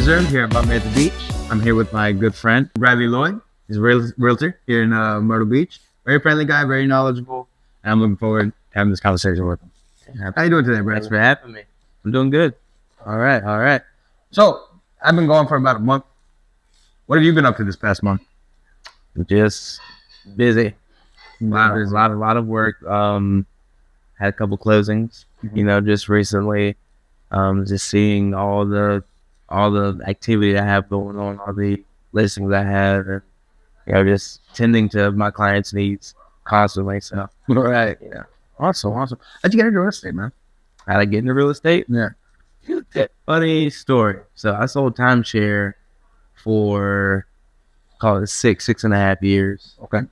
Reserve here at Bummy at the Beach. I'm here with my good friend, Bradley Lloyd. He's a realtor here in Myrtle Beach. Very friendly guy, very knowledgeable. And I'm looking forward to having this conversation with him. How you doing today, Brad? Thanks for having me. I'm doing good. All right. So, I've been going for about a month. What have you been up to this past month? Just busy. A lot of work. Had a couple closings, just recently. Just seeing all the activity I have going on, all the listings I have, and just tending to my clients' needs constantly. So, Right. Awesome. How'd you get into real estate, man? how to get into real estate? Yeah. Funny story. So I sold timeshare for call it 6.5 years. Okay.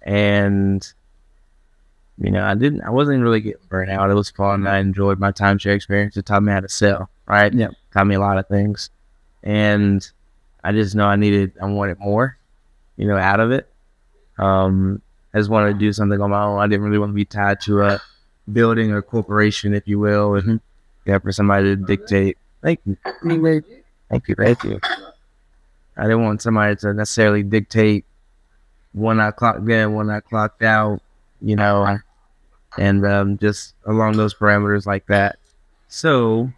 And I wasn't really getting burnt out. It was fun. I enjoyed my timeshare experience. It taught me how to sell, right? Yeah. Taught me a lot of things. And I just know I wanted more, out of it. I just wanted to do something on my own. I didn't really want to be tied to a building or corporation, if you will, and for somebody to dictate. Thank you. Thank you. I didn't want somebody to necessarily dictate when I clocked in, when I clocked out, and just along those parameters like that. So,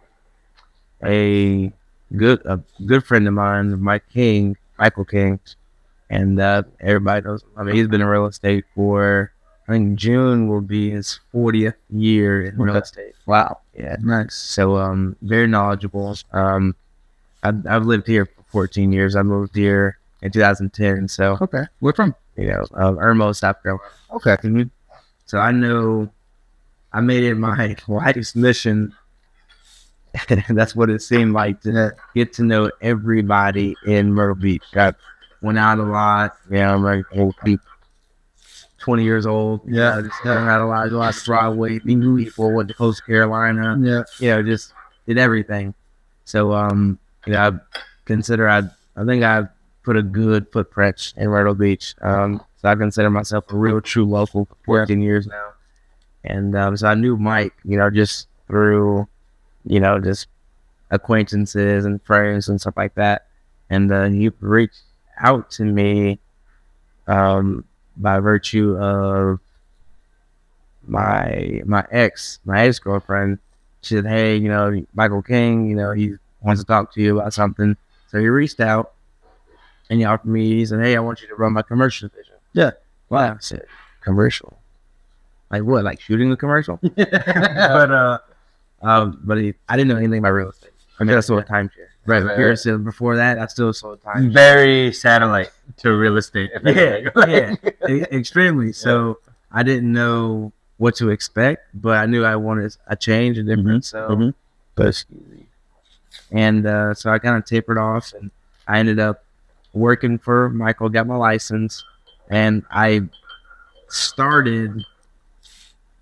a good friend of mine, Michael King, and everybody knows him. I mean, he's been in real estate for, I think June will be his 40th year in real estate. Wow. Yeah. Nice. So, very knowledgeable. I've lived here for 14 years. I moved here in 2010. So, Okay. Where from? Irmo, South Carolina. Okay. So I know I made it my life's mission. That's what it seemed like, to get to know everybody in Myrtle Beach. I went out a lot. I'm like old people, 20 years old. Yeah. Just had a lot of driveway, meet people, went to Coast Carolina. Yeah. Just did everything. So I consider I think I put a good footprint in Myrtle Beach. So I consider myself a real true local for 14 years now. And so I knew Mike, just through, just acquaintances and friends and stuff like that. And he reached out to me by virtue of my ex-girlfriend. She said, hey, Michael King, he wants to talk to you about something. So he reached out and he offered me, he said, hey, I want you to run my commercial division. Yeah. Wow. I said, commercial? Like what? Like shooting a commercial? But I didn't know anything about real estate. I mean, I sold timeshare. Right. So before that, I still sold timeshare. Very satellite to real estate. Extremely. So I didn't know what to expect, but I knew I wanted a change, a difference. So, and so I kind of tapered off, and I ended up working for Michael, got my license, and I started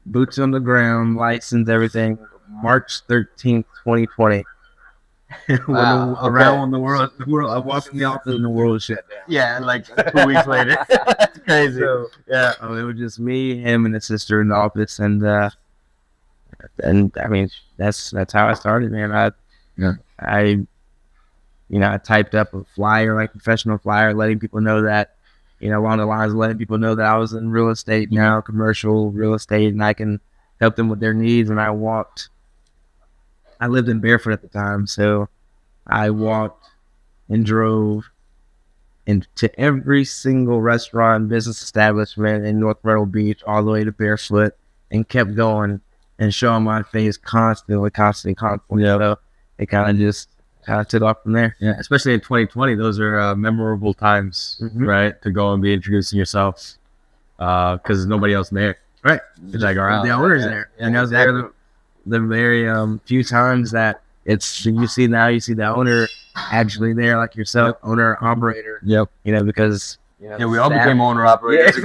boots on the ground, license, everything, March 13th, 2020. Wow, Around the world, I walked in the office and the world shut down. Yeah, like 2 weeks later. That's crazy. So, it was just me, him, and his sister in the office, and I mean, that's how I started, man. I typed up a flyer, like professional flyer, letting people know that, along the lines of letting people know that I was in real estate now, commercial real estate, and I can help them with their needs. And I lived in Barefoot at the time, so I walked and drove into every single restaurant, business establishment in North Myrtle Beach, all the way to Barefoot, and kept going and showing my face constantly. So it kind of just took off from there. Yeah, especially in 2020, those are memorable times, right? To go and be introducing yourself, because nobody else there, right? It's like, all right, The owner's there, and I was there the very few times that you see the owner actually there, like yourself, owner operator. Yep. Because we all became owner operators.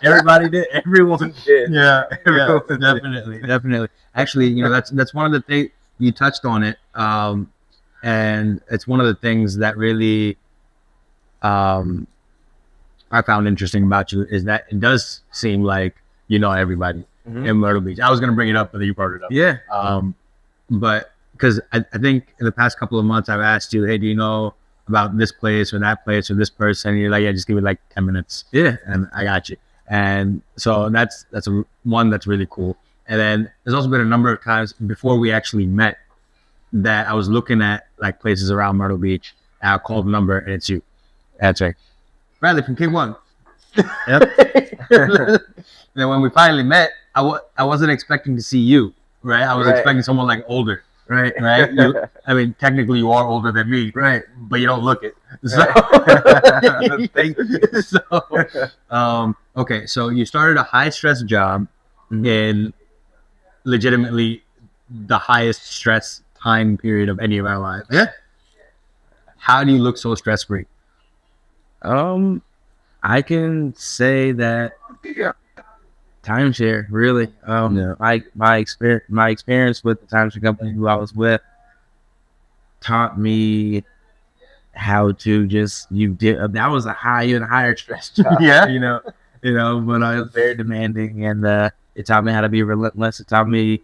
Everybody did. Everyone did. Yeah, definitely. Actually, that's one of the things you touched on it, and it's one of the things that really I found interesting about you is that it does seem like everybody in Myrtle Beach. I was gonna bring it up, but you brought it up. Yeah. But because I think in the past couple of months I've asked you, hey, do you know about this place or that place or this person? And you're like, yeah, just give me like 10 minutes. Yeah. And I got you. And so that's one that's really cool. And then there's also been a number of times before we actually met that I was looking at like places around Myrtle Beach, and I called the number and it's you. That's right. Bradley from KingOne. Yep. And then when we finally met, I wasn't expecting to see you, right? I was expecting someone like older, right? I mean, technically you are older than me, right? But you don't look it. So, thank you. So, okay, so you started a high stress job in legitimately the highest stress time period of any of our lives. Yeah. How do you look so stress free? I can say that timeshare really. My experience with the timeshare company who I was with taught me how to that was a even higher stress job. Yeah. But I was very demanding, and it taught me how to be relentless. It taught me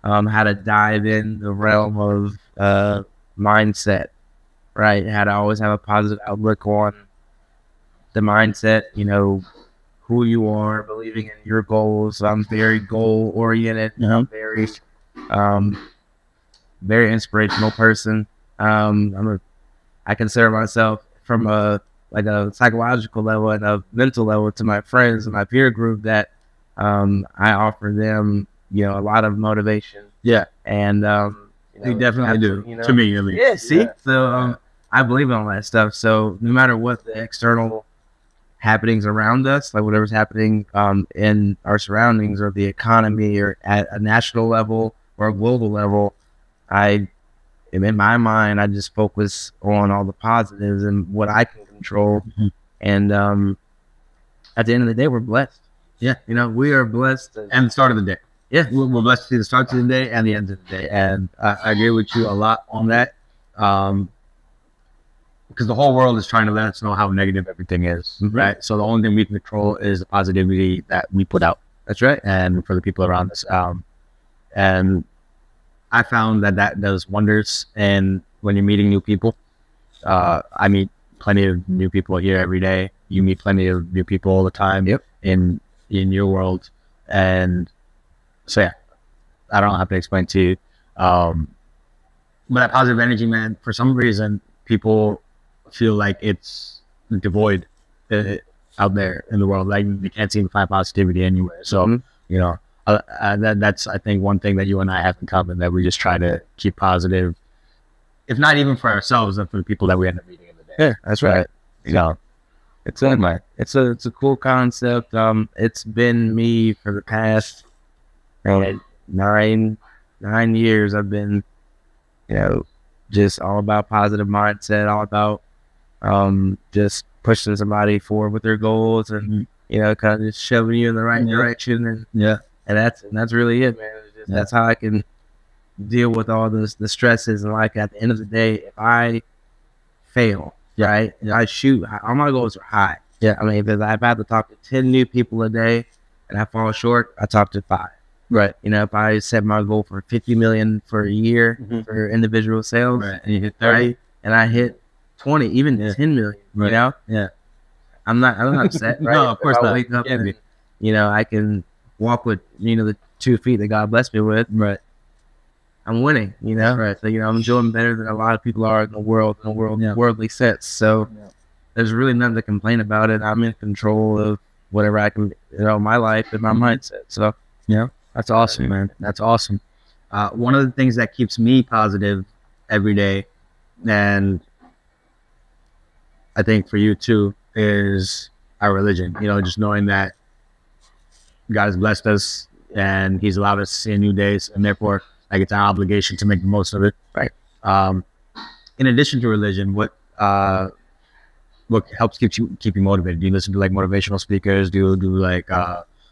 how to dive in the realm of mindset, right? How to always have a positive outlook on the mindset, who you are, believing in your goals. I'm very goal oriented. I'm very inspirational person. I consider myself from a psychological level and a mental level to my friends and my peer group that I offer them, a lot of motivation. Yeah. And you definitely do. To me, at least. Yeah. See. Yeah. So I believe in all that stuff. So no matter what the external happenings around us, like whatever's happening in our surroundings or the economy or at a national level or a global level, in my mind, I just focus on all the positives and what I can control. Mm-hmm. And at the end of the day, we're blessed. Yeah. We are blessed. And the start of the day. Yeah. We're blessed to see the start of the day and the end of the day. And I agree with you a lot on that. Because the whole world is trying to let us know how negative everything is, right? So the only thing we can control is the positivity that we put out. That's right. And for the people around us. And I found that does wonders. And when you're meeting new people, I meet plenty of new people here every day. You meet plenty of new people all the time. Yep. In your world. And so, yeah, I don't have to explain to you. But that positive energy, man, for some reason, people feel like it's devoid out there in the world. Like you can't seem to find positivity anywhere. So, that's, I think, one thing that you and I have in common, that we just try to keep positive, if not even for ourselves, then for the people that we end up meeting in the day. Yeah, that's right. It's a cool concept. It's been me for the past 9 years. I've been, just all about positive mindset, all about just pushing somebody forward with their goals and kind of just shoving you in the right direction. And that's really it, man. That's how I can deal with all the stresses. And like at the end of the day, if I fail, right, I shoot. All my goals are high. Yeah, I mean, if I have to talk to 10 new people a day and I fall short, I talk to 5. Right. If I set my goal for 50 million for a year for individual sales, right, and you hit 30, and I hit 20, even 10 million, right. I'm not upset, right? No, of course not. Wake up and, I can walk with, the 2 feet that God blessed me with. Right. I'm winning, Right. So, I'm doing better than a lot of people are in the worldly sense. So there's really nothing to complain about it. I'm in control of whatever I can, my life and my mindset. So, that's awesome, man. That's awesome. One of the things that keeps me positive every day, and I think for you too, is our religion. Just knowing that God has blessed us and He's allowed us to see a new day, and therefore, like, it's our obligation to make the most of it. Right. In addition to religion, what helps keep you motivated? Do you listen to like motivational speakers? Do you like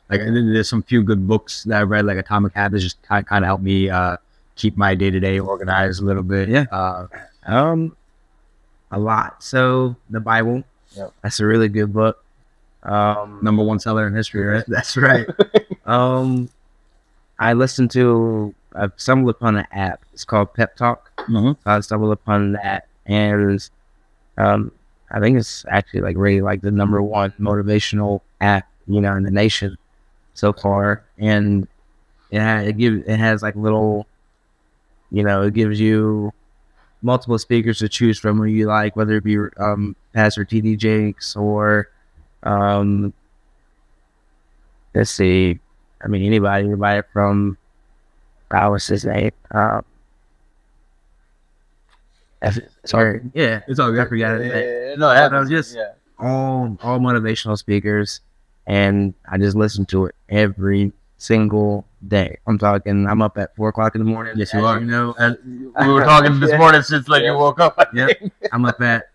there's some few good books that I've read, like Atomic Habits, just kind of help me keep my day-to-day organized a little bit. Yeah. A lot. So the Bible, that's a really good book. Number 1 seller in history, right? That's right. I listen to I've stumbled upon an app. It's called Pep Talk. I stumbled upon that, and I think it's actually like rated like the number one motivational app, in the nation so far. And it has like little, it gives you multiple speakers to choose from who you like, whether it be Pastor T.D. Jakes or let's see, I mean anybody from what's his name? Sorry, yeah, It's all good. I forgot his name. No, But I was just all motivational speakers, and I just listen to it every single day. I'm up at 4:00 in the morning. Yes, you are. And we were talking this morning since you woke up. Yeah, I'm up at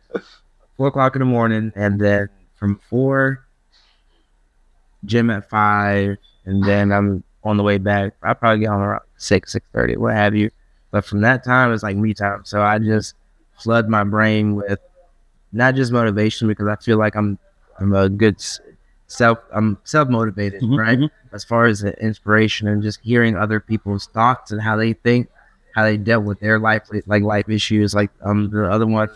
4:00 in the morning, and then from 4, gym at 5, and then I'm on the way back. I probably get home around 6:30, what have you. But from that time, it's like me time. So I just flood my brain with not just motivation, because I feel like I'm a good I'm self-motivated, right? As far as the inspiration and just hearing other people's thoughts and how they think, how they dealt with their life issues. Like the other one I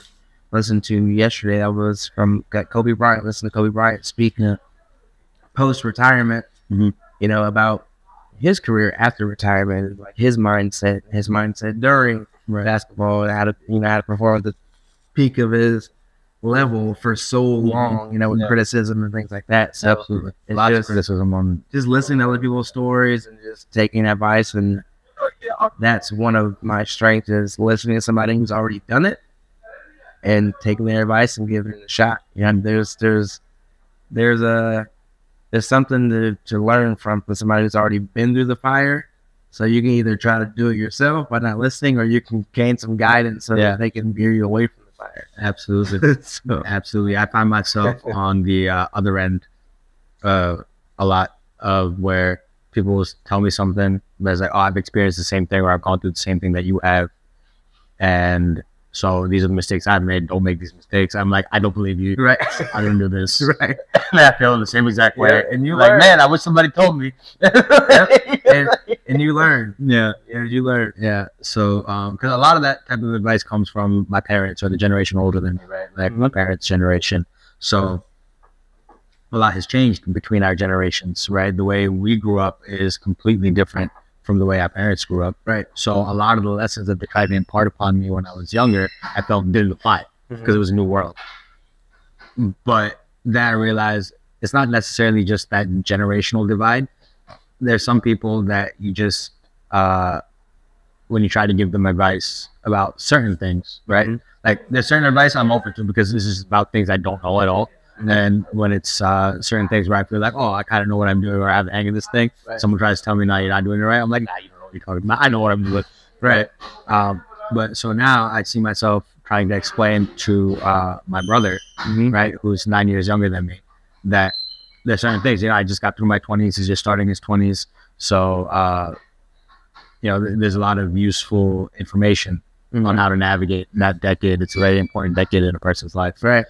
listened to yesterday, that was got Kobe Bryant. Listen to Kobe Bryant speaking post-retirement, about his career after retirement, like his mindset during basketball, and how to perform at the peak of his level for so long, with criticism and things like that. So absolutely, lots of criticism on just listening to other people's stories and just taking advice, and that's one of my strengths, is listening to somebody who's already done it and taking their advice and giving it a shot. There's something to learn from somebody who's already been through the fire. So you can either try to do it yourself by not listening, or you can gain some guidance so that they can veer you away from the fire. Absolutely. Absolutely. I find myself on the other end a lot of where people will tell me something that's like, oh, I've experienced the same thing, or I've gone through the same thing that you have. And so these are the mistakes I've made. Don't make these mistakes. I'm like, I don't believe you. Right. I didn't do this. Right. And I feel in the same exact way. And you like, learn. man, I wish somebody told me. And you learn. Yeah. You learn. Yeah. So, because a lot of that type of advice comes from my parents, or the generation older than me, right? Like my parents' generation. So a lot has changed between our generations, right? The way we grew up is completely different from the way our parents grew up, right? So a lot of the lessons that they tried to impart upon me when I was younger, I felt didn't apply because it was a new world. But then I realized it's not necessarily just that generational divide. There's some people that you just, when you try to give them advice about certain things, right? Like there's certain advice I'm open to because this is about things I don't know at all. And when it's certain things where I feel like, oh, I kind of know what I'm doing, or I have the hang of this thing, someone tries to tell me, no, you're not doing it right. I'm like, nah, you don't know what you're talking about. I know what I'm doing, right? But so now I see myself trying to explain to my brother, right, who's 9 years younger than me, that there's certain things. I just got through my 20s. He's just starting his 20s. So, there's a lot of useful information on how to navigate that decade. It's a very important decade in a person's life, right?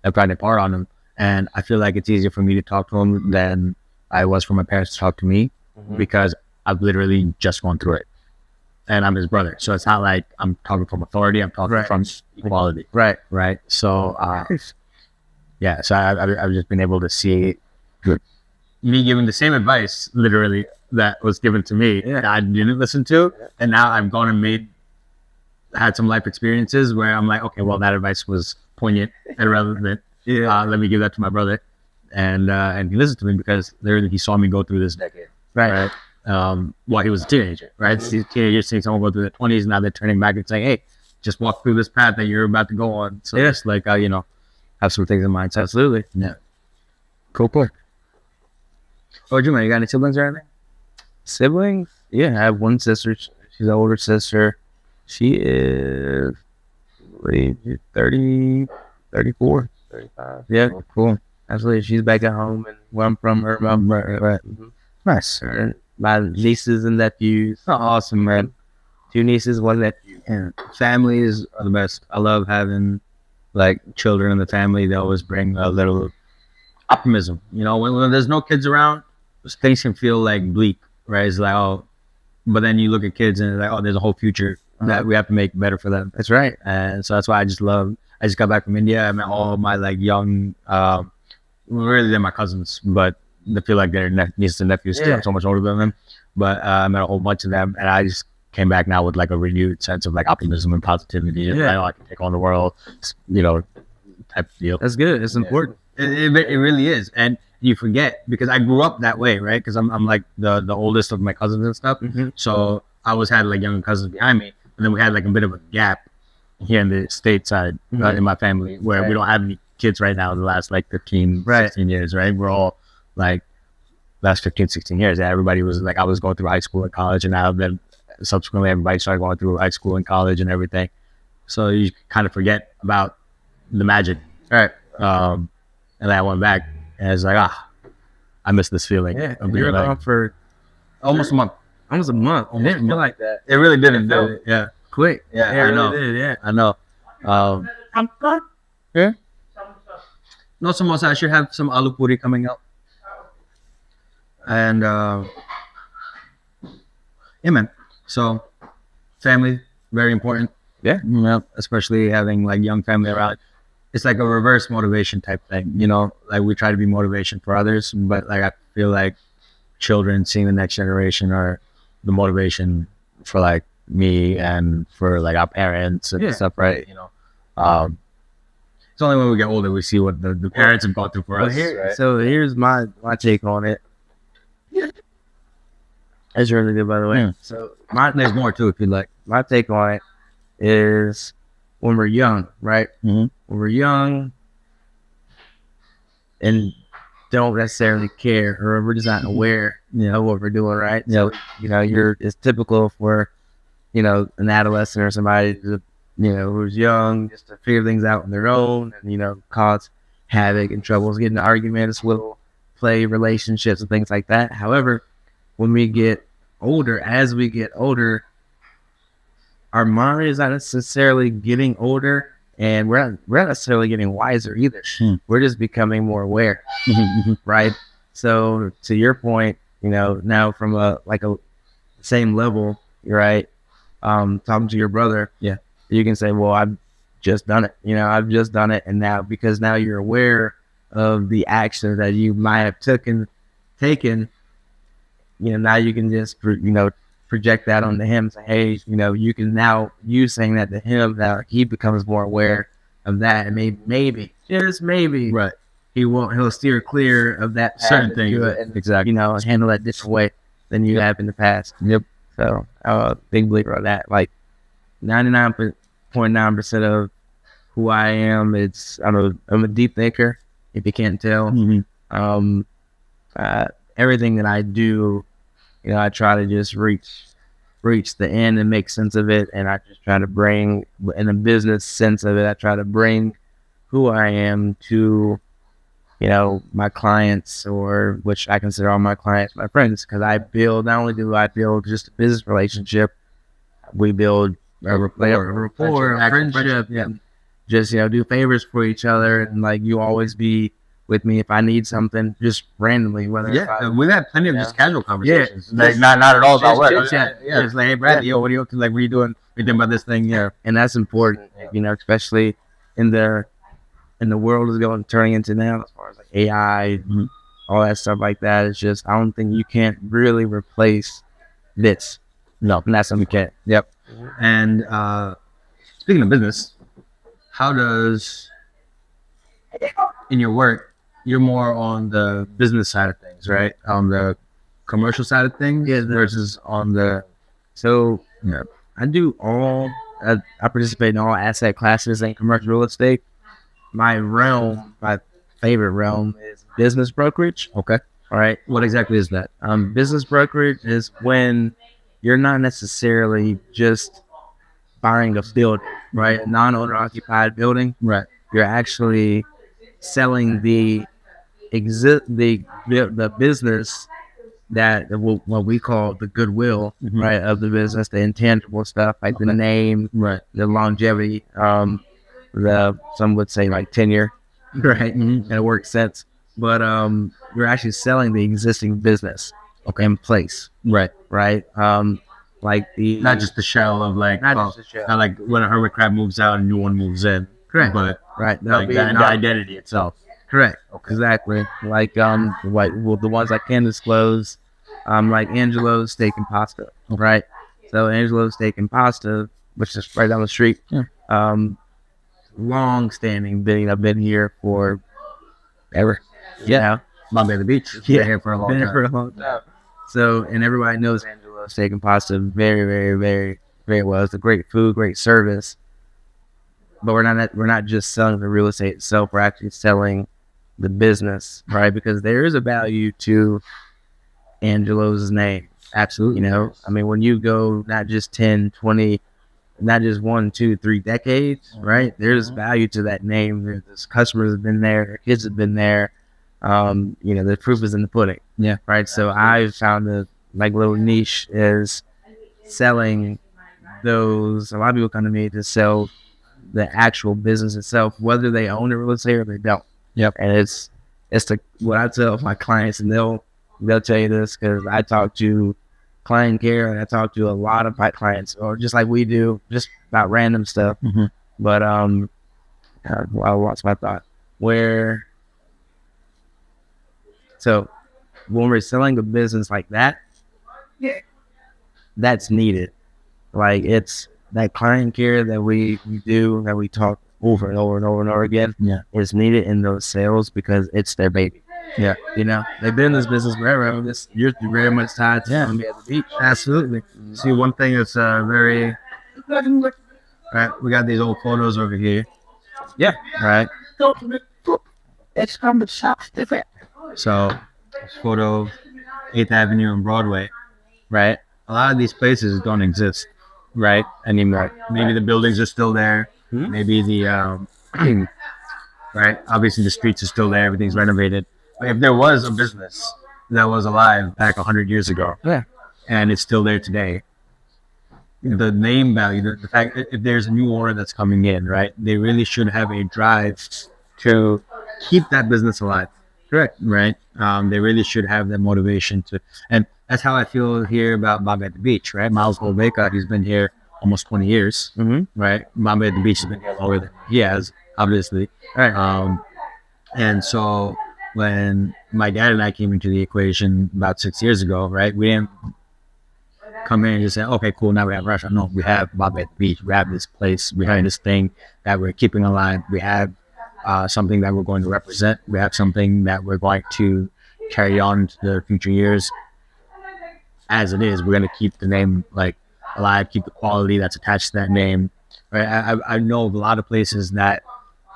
I've tried to impart on him, and I feel like it's easier for me to talk to him than I was for my parents to talk to me, because I've literally just gone through it, and I'm his brother. So it's not like I'm talking from authority. I'm talking from equality. Right. So, so I've just been able to see me giving the same advice, literally, that was given to me that I didn't listen to, and now I've gone and had some life experiences where I'm like, okay, well, that advice was poignant and relevant. Let me give that to my brother, and he listened to me because literally he saw me go through this decade, right? While he was a teenager, right? Teenagers seeing someone go through their 20s, now they're turning back and saying, hey, just walk through this path that you're about to go on. So just like have some things in mind. So absolutely, cool. Oh, Juma, you got any siblings or anything? Siblings? Yeah, I have one sister. She's an older sister. She is 30, 34, 35. Yeah, cool. Absolutely. She's back at home, and where I'm from, her mom. Right. Nice. And my nieces and nephews. Oh, awesome, man. 2 nieces, 1 nephew. Yeah. Families are the best. I love having children in the family. They always bring a little optimism. When there's no kids around, things can feel bleak, right? It's like, oh, but then you look at kids and it's like, oh, there's a whole future that we have to make better for them. That's right. And so that's why I just got back from India. I met all my like young, really they're my cousins, but they feel like they're nieces and nephews still. I'm so much older than them. But I met a whole bunch of them, and I just came back now with like a renewed sense of like optimism and positivity. And I can take on the world, type of deal. That's good. It's important. It really is. And you forget, because I grew up that way, right? Because I'm like the oldest of my cousins and stuff. So I always had like younger cousins behind me, and then we had like a bit of a gap here in the stateside in my family, where we don't have any kids right now. The last like 15, 16 years, right? We're all like last 15, 16 years. And everybody was like, I was going through high school and college, and now then subsequently everybody started going through high school and college and everything. So you kind of forget about the magic, right? And then I went back, and it's like, I miss this feeling. Yeah, of you were being gone for almost a month. almost a month. It didn't feel like that. It really didn't. Yeah, quick. Yeah, it I know. really did. Yeah, I know. Yeah. No samosa. I should have some aloo puri coming out. And yeah, man. So family, very important. Yeah. Especially having like young family around. It's like a reverse motivation type thing, like we try to be motivation for others, but like I feel like children seeing the next generation are the motivation for like me and for like our parents and stuff, right? It's only when we get older we see what the parents have gone through for us. Right? So here's my take on it. That's really good, by the way. So there's more too if you'd like. My take on it is when we're young, right? When we're young and don't necessarily care, or we're just not aware of what we're doing, right? So, it's typical for, an adolescent or somebody to, who's young, just to figure things out on their own and, cause havoc and troubles, get into arguments, will play relationships and things like that. However, when we get older, our mind is not necessarily getting older, and we're not necessarily getting wiser either. We're just becoming more aware, right? So to your point, now from a same level, right? Talking to your brother, you can say, well, I've just done it. I've just done it, and now because now you're aware of the action that you might have taken, now you can just project that onto him. Say, hey, you can now, you saying that to him, now he becomes more aware of that, and maybe just maybe, right, he'll steer clear of that certain thing, and, exactly, handle that different way than you have in the past. So I'm a big believer of that. Like 99.9% of who I am, I'm a deep thinker, if you can't tell. Everything that I do, I try to just reach the end and make sense of it. And I just try to bring, in a business sense of it, I try to bring who I am to, my clients, or which I consider all my clients my friends, because not only do I build just a business relationship, we build a rapport, a friendship, and just, do favors for each other. And like, you always be with me if I need something, just randomly. We've had plenty of just casual conversations. Like not at all about work. It's like, hey, Brad, what are you up to? Like, what are you doing? What are you doing about this thing? Yeah, and that's important. Especially in the world is turning into now, as far as like AI, all that stuff like that. It's just, I don't think you can't really replace this. No, and that's something you can't. Yep. And speaking of business, how does in your work, you're more on the business side of things, right? On the commercial side of things, versus on the. So I do I participate in all asset classes in commercial real estate. My favorite realm is business brokerage. Okay. All right. What exactly is that? Business brokerage is when you're not necessarily just buying a building, right? A non-owner occupied building. Right. You're actually selling the business, that what we call the goodwill, right, of the business, the intangible stuff, like the name, right, the longevity, some would say like tenure, right, in a work sense. But you're actually selling the existing business in place, right. like the Not just the shell of like, not just the shell. not like when a hermit crab moves out, a new one moves in. Correct. But Right. like the identity itself. Correct. Exactly. Like the ones I can disclose, like Angelo's Steak and Pasta. Right. So Angelo's Steak and Pasta, which is right down the street. Yeah. Long standing thing. I've been here for ever. Yeah. Bombay at the Beach. Yeah. Been here for a long time. For a long time. So, and everybody knows Angelo's Steak and Pasta very, very, very, very well. It's a great food, great service. But we're not just selling the real estate itself. We're actually selling the business, right? Because there is a value to Angelo's name. Absolutely. You know, I mean, when you go not just 10, 20, not just 1, 2, 3 decades, right? There's value to that name. There's customers have been there, their kids have been there. You know, the proof is in the pudding. Yeah. Right. So I've found a like little niche is selling those. A lot of people come to me to sell the actual business itself, whether they own a real estate or they don't. Yep. And it's what I tell my clients, and they'll tell you this because I talk to client care and I talk to a lot of my clients, or just like we do, just about random stuff. Mm-hmm. But I lost my thought. So when we're selling a business like that, that's needed. Like it's that client care that we do, that we talk over and over and over and over again, is needed in those sales because it's their baby. Yeah. You know, they've been in this business forever. You're very much tied to them at the beach. Absolutely. See, one thing that's very, right, we got these old photos over here. Yeah. Right. It's from the south. So, this photo, 8th Avenue and Broadway, right? A lot of these places don't exist, right, anymore. Maybe the buildings are still there. Mm-hmm. Maybe the, right, obviously the streets are still there. Everything's renovated. But if there was a business that was alive back 100 years ago, and it's still there today, the name value, the fact that if there's a new owner that's coming in, right, they really should have a drive to keep that business alive. Correct. Right. They really should have that motivation to, and that's how I feel here about Bombay at the Beach, right? Miles Golbeka, he's been here almost 20 years, right? Bombay at the Beach has been here longer than he has, obviously. Right. And so when my dad and I came into the equation about 6 years ago, right, we didn't come in and just say, okay, cool, now we have a restaurant. No, we have Bombay at the Beach. We have this place. We have this thing that we're keeping alive. We have something that we're going to represent. We have something that we're going to carry on to the future years. As it is, we're going to keep the name like alive, keep the quality that's attached to that name. Right? I know of a lot of places that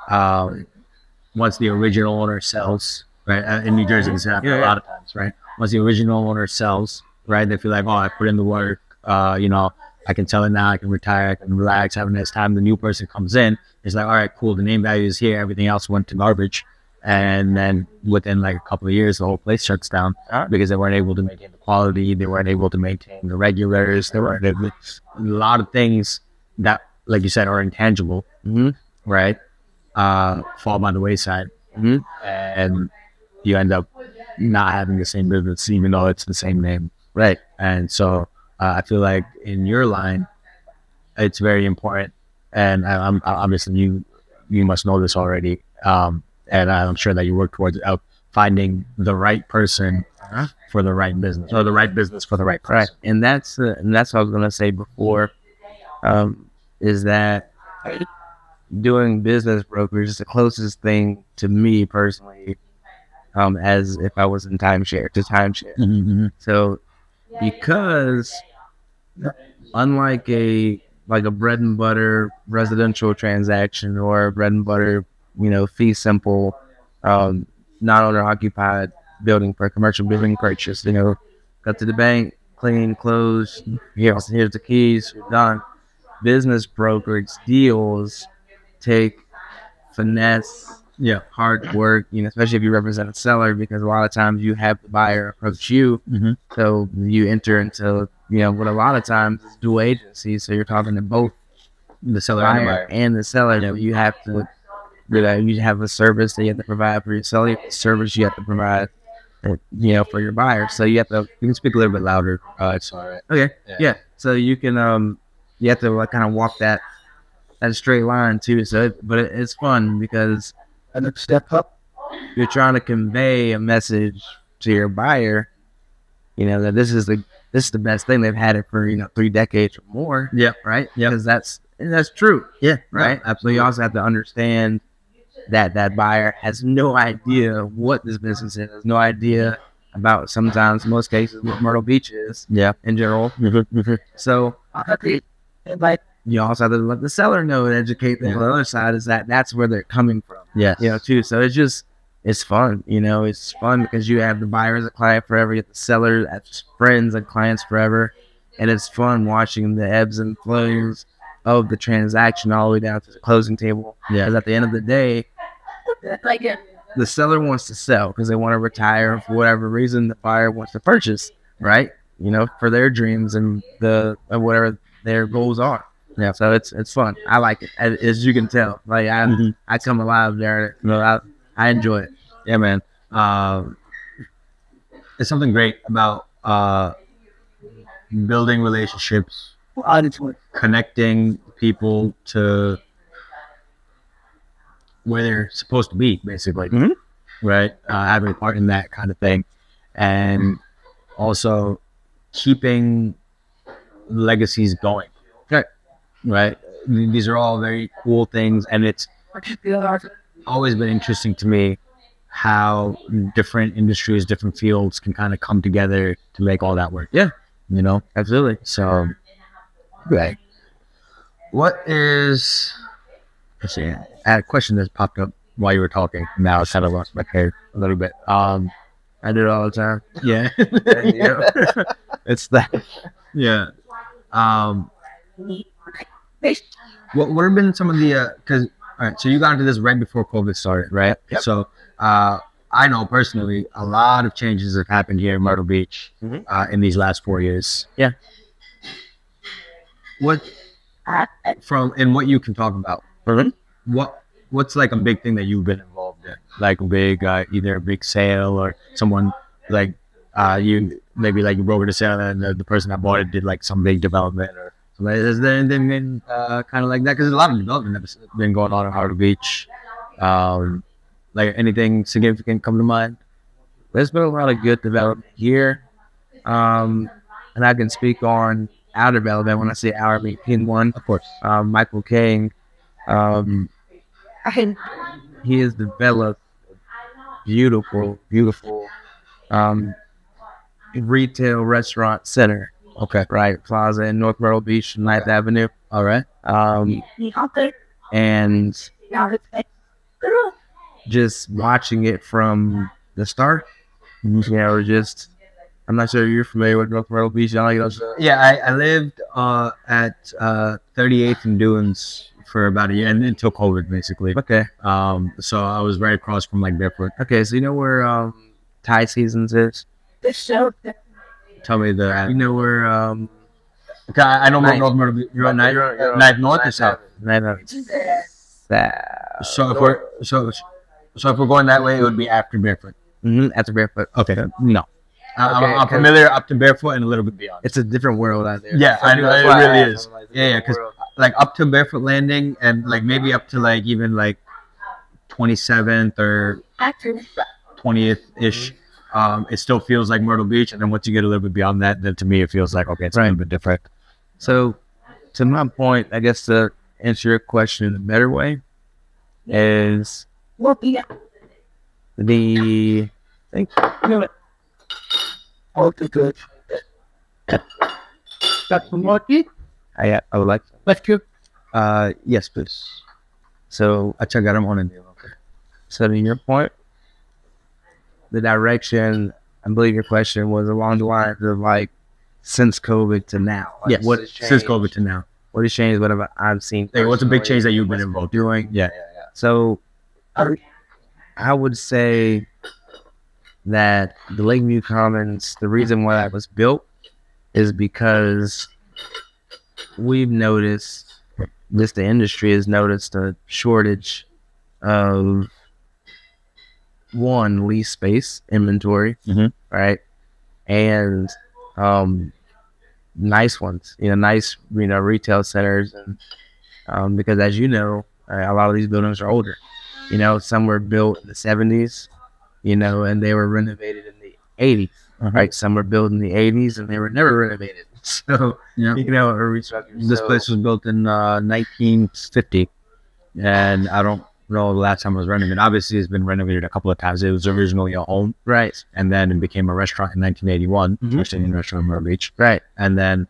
once the original owner sells, right? In New Jersey, it's happened a lot of times, right? Once the original owner sells, right? They feel like, oh, I put in the work, you know, I can sell it now, I can retire, I can relax, have a nice time. The new person comes in, it's like, all right, cool, the name value is here, everything else went to garbage. And then within like a couple of years, the whole place shuts down because they weren't able to maintain the quality, they weren't able to maintain the regulars, there were a lot of things that, like you said, are intangible, right? Fall by the wayside. And you end up not having the same business, even though it's the same name. Right. And so I feel like in your line, it's very important. And I'm obviously you must know this already. And I'm sure that you work towards finding the right person for the right business, or the right business for the right person. Right. And that's what I was going to say before, is that doing business brokerage is the closest thing to me personally, as if I was in timeshare. So because unlike a bread and butter residential transaction or a bread and butter, fee simple, non-owner occupied building for commercial building purchase, go to the bank, clean, close, here's the keys, you're done. Business brokerage deals take finesse, hard work, especially if you represent a seller, because a lot of times you have the buyer approach you. So you enter into, what a lot of times is dual agency. So you're talking to both the seller and the seller. You have to, you have a service that you have to provide for your seller, you have a service you have to provide, for your buyer. So you have to. You can speak a little bit louder. It's all right. Okay. Yeah. So you can you have to like kind of walk that straight line too. So it's fun because And then step up. you're trying to convey a message to your buyer, you know, that this is the best thing. They've had it for 3 decades or more. Yeah. Right. Yeah. Because that's true. Yeah. Right. No, absolutely. But you also have to understand that buyer has no idea what this business is, has no idea about sometimes most cases what Myrtle Beach is. Yeah. In general. So Like, you also have to let the seller know and educate them. Yeah. On the other side is that's where they're coming from. Yes. Too. So it's fun. It's fun because you have the buyer as a client forever, you have the seller as friends and clients forever. And it's fun watching the ebbs and flows of the transaction all the way down to the closing table. Yeah. Because at the end of the day, like it. the seller wants to sell because they want to retire for whatever reason. The buyer wants to purchase, right? For their dreams and whatever their goals are. Yeah, so it's fun. I like it, as you can tell. Like I come alive there. I enjoy it. Yeah, man. It's something great about building relationships, connecting people to where they're supposed to be, basically. Mhm. Right? Having a part in that kind of thing. And also keeping legacies going. Right? These are all very cool things. And it's always been interesting to me how different industries, different fields can kind of come together to make all that work. Yeah. Absolutely. So, right. What is, let's see, I had a question that popped up while you were talking. Now it's kind of lost my hair a little bit. I do it all the time. Yeah. It's that. Yeah. What have been some of the, because, all right, so you got into this right before COVID started, right? Yep. So, I know personally a lot of changes have happened here in Myrtle Beach in these last 4 years. Yeah. What what you can talk about? What's like a big thing that you've been involved in? Like a big either a big sale or someone like you maybe like you brokered a sale and the person that bought it did like some big development or something. Has there anything been kind of like that? Because there's a lot of development that's been going on in Myrtle Beach. Like anything significant come to mind? There's been a lot of good development here. And I can speak on our development. When I say our, I mean KingOne, Of course. Michael King. He has developed beautiful retail restaurant center. Okay. Right, plaza in North Myrtle Beach, 9th Avenue. All right. And just watching it from the start, I'm not sure you're familiar with North Myrtle Beach. Yeah, I lived at 38th and Dunes for about a year and until COVID, basically. Okay. So I was right across from like Barefoot. Okay, so you know where Thai Seasons is? Tell me the. You know where Okay, I know Ninth. North Myrtle Beach. You're on ninth. You're on Ninth North or South? So if we're going that way, it would be after Barefoot. After Barefoot. Okay. No. Okay, I'm familiar up to Barefoot and a little bit beyond. It's a different world out there. Yeah, I know, That's it why I really asked. is. I'm like, it's a Yeah, different because world. like up to Barefoot Landing and like maybe up to like even like 27th or 20th ish. It still feels like Myrtle Beach, and then once you get a little bit beyond that, then to me it feels like okay, it's a little bit different. So, to my point, I guess to answer your question in a better way, is the Good. I would like to. Let's go. Yes, please. So, I check out them on a deal. Okay. so to your point, the direction, I believe your question was along the lines of like since COVID to now. Like, Yes. what has changed? Since COVID to now? What has changed? What have I've seen? Like, what's a big personally, change that you've been involved doing? Yeah. So, I would say that the Lakeview Commons, the reason why that was built is because we've noticed, the industry has noticed a shortage of lease space inventory, Mhm. right? And nice ones, nice, retail centers. And because as you know, a lot of these buildings are older. Some were built in the 70s, and they were renovated in the 80s, right? Some were built in the 80s and they were never renovated. So, Yeah. or restructured. This place was built in 1950, and I don't know the last time it was renovated. Obviously, it's been renovated a couple of times. It was originally a home, right? And then it became a restaurant in 1981, Australian restaurant in Myrtle Beach, right? And then,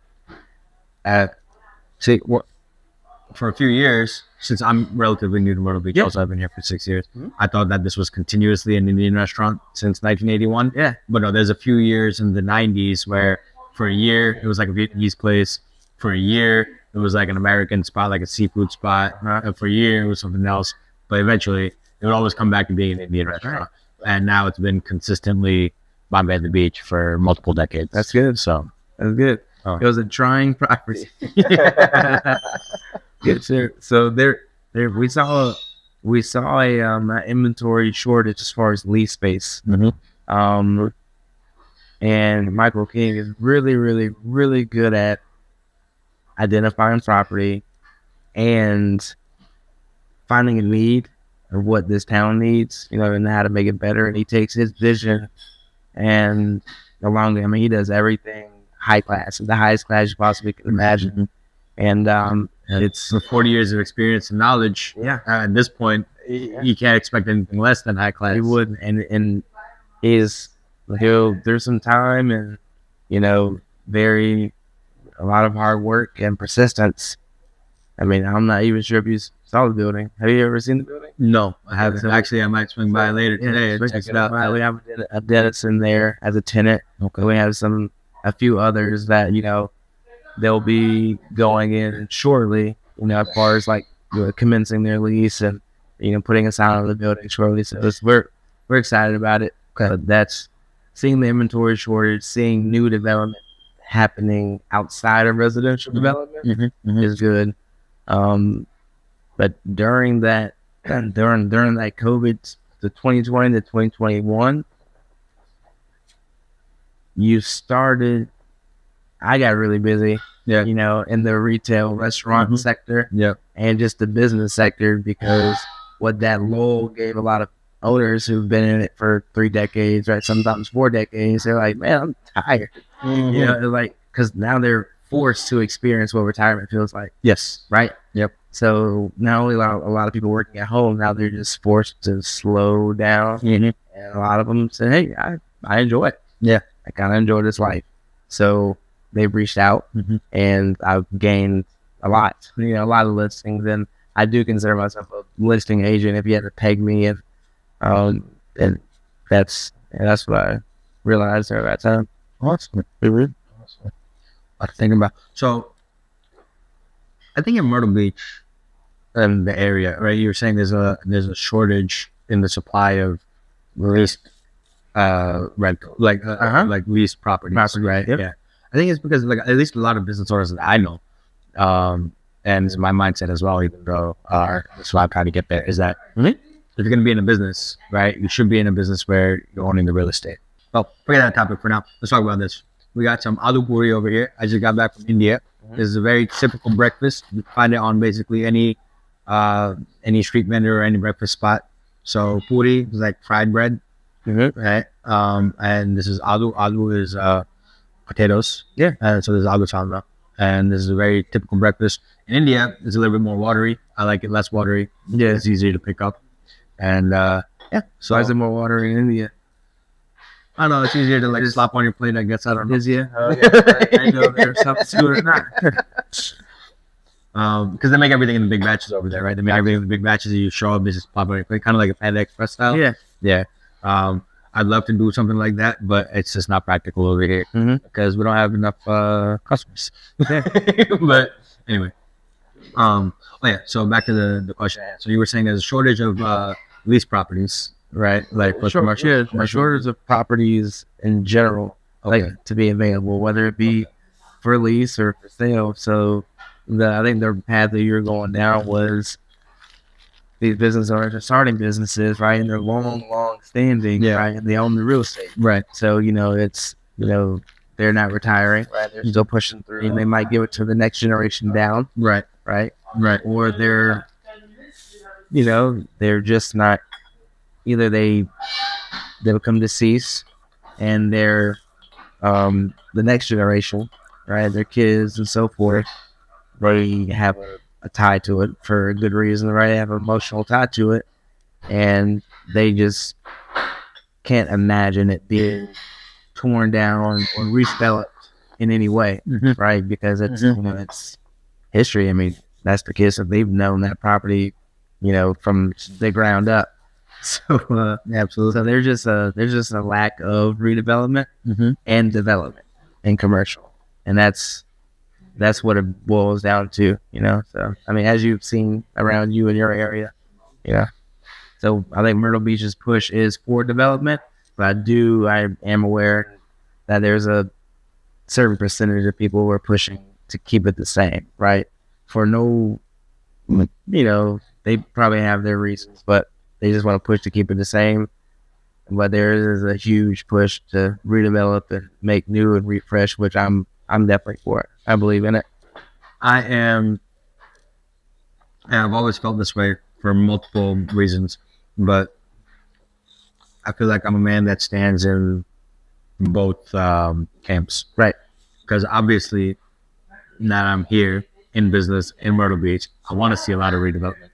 for a few years, since I'm relatively new to Myrtle Beach, also I've been here for 6 years. I thought that this was continuously an Indian restaurant since 1981. Yeah, but no, there's a few years in the 90s where for a year it was like a Vietnamese place. For a year it was like an American spot, like a seafood spot. And for a year it was something else. But eventually it would always come back to being an Indian restaurant. And now it's been consistently Bombay at the Beach for multiple decades. That's good. So that's good. Oh. It was a trying property. Good, sir. So there we saw a inventory shortage as far as lease space. And Michael King is really, really, really good at identifying property and finding a need of what this town needs, and how to make it better. And he takes his vision and he does everything high class, the highest class you possibly can imagine. And it's 40 years of experience and knowledge. Yeah. At this point, you can't expect anything less than high class. He wouldn't. And there's some time and, a lot of hard work and persistence. I mean, I'm not even sure if you saw the building. Have you ever seen the building? No, I haven't. Actually, I might swing by later today and check it out. We have a dentist in there as a tenant. Okay. We have a few others that, they'll be going in shortly, as far as like commencing their lease and, putting us out of the building shortly. So we're excited about it. Okay. But that's seeing the inventory shortage, seeing new development happening outside of residential development is good. But during that COVID, the 2020 to 2021, I got really busy, in the retail restaurant sector, and just the business sector, because what that lull gave a lot of owners who've been in it for 3 decades, right? Sometimes 4 decades. They're like, man, I'm tired, because now they're forced to experience what retirement feels like. Yes. Right. Yep. So not only a lot of people working at home, now they're just forced to slow down. And a lot of them say, hey, I enjoy it. Yeah. I kind of enjoy this life. So they've reached out and I've gained a lot of listings, and I do consider myself a listing agent if you had to peg me. And that's what I realized at that time. Awesome. I'm thinking about. So I think in Myrtle Beach and the area, right? You were saying there's a shortage in the supply of leased rental, like leased properties, right? Yep. Yeah. I think it's because at least a lot of business owners that I know, and it's my mindset as well, even though that's why I'm trying to get there, is that if you're going to be in a business, right, you should be in a business where you're owning the real estate. Well, forget that topic for now. Let's talk about this. We got some aloo puri over here. I just got back from India. This is a very typical breakfast. You find it on basically any street vendor or any breakfast spot. So puri is like fried bread, right? And this is aloo. Aloo is potatoes. Yeah. And so there's aloo chana. And this is a very typical breakfast. In India, it's a little bit more watery. I like it less watery. Yeah. It's easier to pick up. And so why is it more watery in India? I don't know, it's easier to slap on your plate, I guess. I don't know. Is yeah? I know there's something to it or not. Because they make everything in the big batches over there, right? They make everything in the big batches. You show up, they just pop on your plate, kind of like a Panda Express style. Yeah. Yeah. I'd love to do something like that, but it's just not practical over here because we don't have enough customers. But anyway, so back to the question. So you were saying there's a shortage of lease properties, right? Like for commercial. A shortage of properties in general, to be available, whether it be for lease or for sale. So I think the path that you're going down was these business owners are starting businesses, right? And they're long standing, right? And they own the real estate. Right. So, it's, they're they're not retiring. Right. They're still pushing through, and they might give it to the next generation down. Right. Right. Right. Or they're, they're just not. Either they become deceased, and they're the next generation, right? Their kids and so forth. They have a tie to it for a good reason, right? They have an emotional tie to it, and they just can't imagine it being torn down or redeveloped in any way, right? Because it's it's history. I mean, that's the kids that they've known that property, from the ground up. So Absolutely. so there's just a lack of redevelopment and development and commercial, and that's what it boils down to, So I mean, as you've seen around you in your area, So I think Myrtle Beach's push is for development, but I am aware that there's a certain percentage of people who are pushing to keep it the same, right? For no, they probably have their reasons, but they just want to push to keep it the same. But there is a huge push to redevelop and make new and refresh, which I'm definitely for it. I believe in it. I am, and I've always felt this way for multiple reasons, but I feel like I'm a man that stands in both camps. Right. Because obviously, now I'm here in business in Myrtle Beach, I want to see a lot of redevelopment.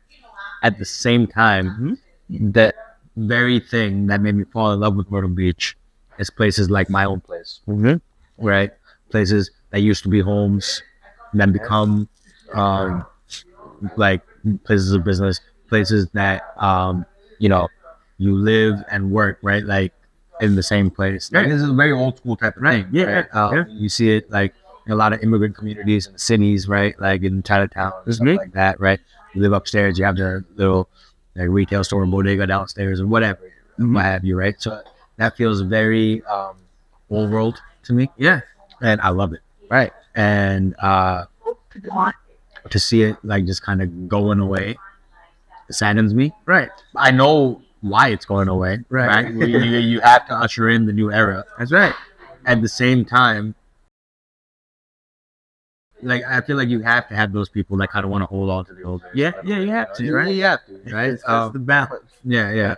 At the same time, that very thing that made me fall in love with Myrtle Beach is places like my own place, right? Places that used to be homes, then become like places of business, places that you live and work, right? Like in the same place. Like, this is a very old school type of thing. Yeah, right? You see it like in a lot of immigrant communities in the cities, right? Like in Chinatown and stuff like that, right? You live upstairs, you have their little retail store and bodega downstairs or whatever, what have you, right? So that feels very old world to me. Yeah. And I love it. Right. And to see it like just kind of going away saddens me. Right. I know why it's going away. Right. You have to usher in the new era. That's right. At the same time, like I feel like you have to have those people that kind of want to hold on to the old. Yeah, you have to, right? You have to, right? It's the balance. Yeah.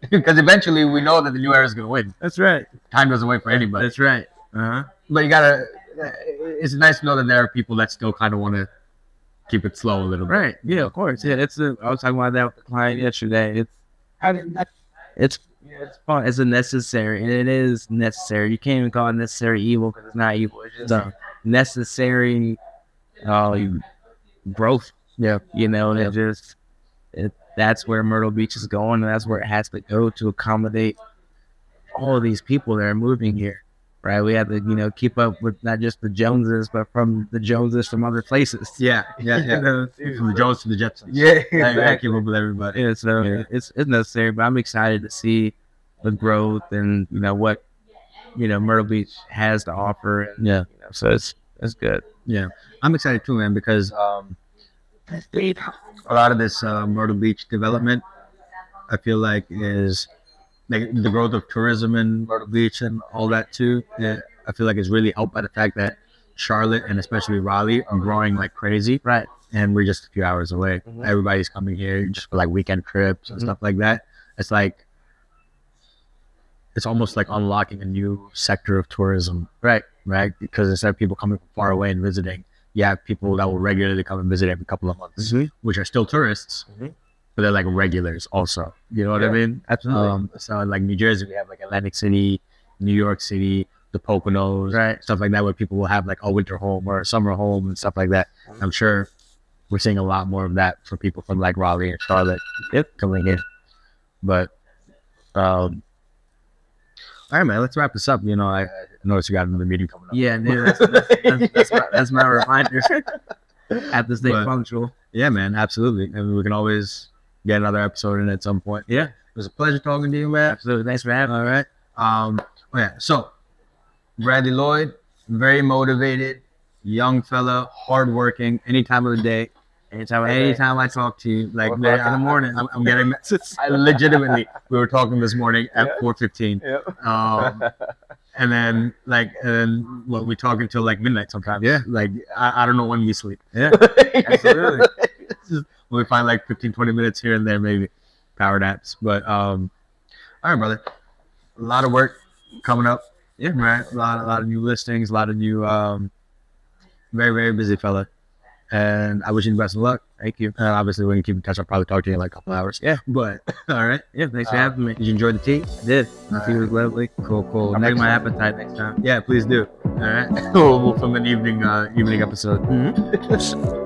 Because eventually we know that the new era is going to win. That's right. Time doesn't wait for anybody. That's right. But you gotta. It's nice to know that there are people that still kind of want to keep it slow a little bit. Right. Yeah, of course. Yeah, I was talking about that with the client yesterday. It's fun. It's a necessary, and it is necessary. You can't even call it necessary evil because it's not evil. It's just a necessary growth. Yeah. And that's where Myrtle Beach is going, and that's where it has to go to accommodate all of these people that are moving here. Right, we have to, keep up with not just the Joneses, but from the Joneses from other places. Yeah. From the Jones to the Jetsons. Yeah, exactly. Keep up with everybody. Yeah, so it's necessary, but I'm excited to see the growth and what Myrtle Beach has to offer. And, so it's good. Yeah, I'm excited too, man, because a lot of this Myrtle Beach development, I feel like is. Like the growth of tourism in Myrtle Beach and all that too, I feel like it's really helped by the fact that Charlotte and especially Raleigh are growing like crazy. Right. And we're just a few hours away. Everybody's coming here just for like weekend trips and stuff like that. It's like, it's almost like unlocking a new sector of tourism. Right. Because instead of people coming from far away and visiting, you have people that will regularly come and visit every couple of months, which are still tourists. But they're like regulars also. You know what I mean? Absolutely. So like New Jersey, we have like Atlantic City, New York City, the Poconos, right? Stuff like that, where people will have like a winter home or a summer home and stuff like that. I'm sure we're seeing a lot more of that for people from like Raleigh and Charlotte coming in. But all right, man, let's wrap this up. I noticed you got another meeting coming up. Yeah, that's my reminder. Have to stay punctual. Yeah, man, absolutely. And we can always get another episode in at some point. Yeah. It was a pleasure talking to you, man. Absolutely. Thanks for having me. All right. So, Bradley Lloyd, very motivated, young fella, hardworking, any time of the day. Anytime I talk to you, like in the morning, I'm getting. I legitimately, we were talking this morning at 4:15. and then when we talk until like midnight sometimes. Yeah. Like I don't know when we sleep. Yeah, absolutely. It's just, we find like 15, 20 minutes here and there, maybe power naps. But all right, brother. A lot of work coming up. Yeah. Right. A lot of new listings. A lot of new. Very, very busy fella. And I wish you the best of luck. Thank you. Obviously, we can keep in touch. I'll probably talk to you in like a couple hours. Yeah. But all right. Yeah, thanks for having me. Did you enjoy the tea? I did. All It was lovely. Cool. I'll bring my appetite next time. Yeah, please do. All right. We'll film an evening episode. Mhm.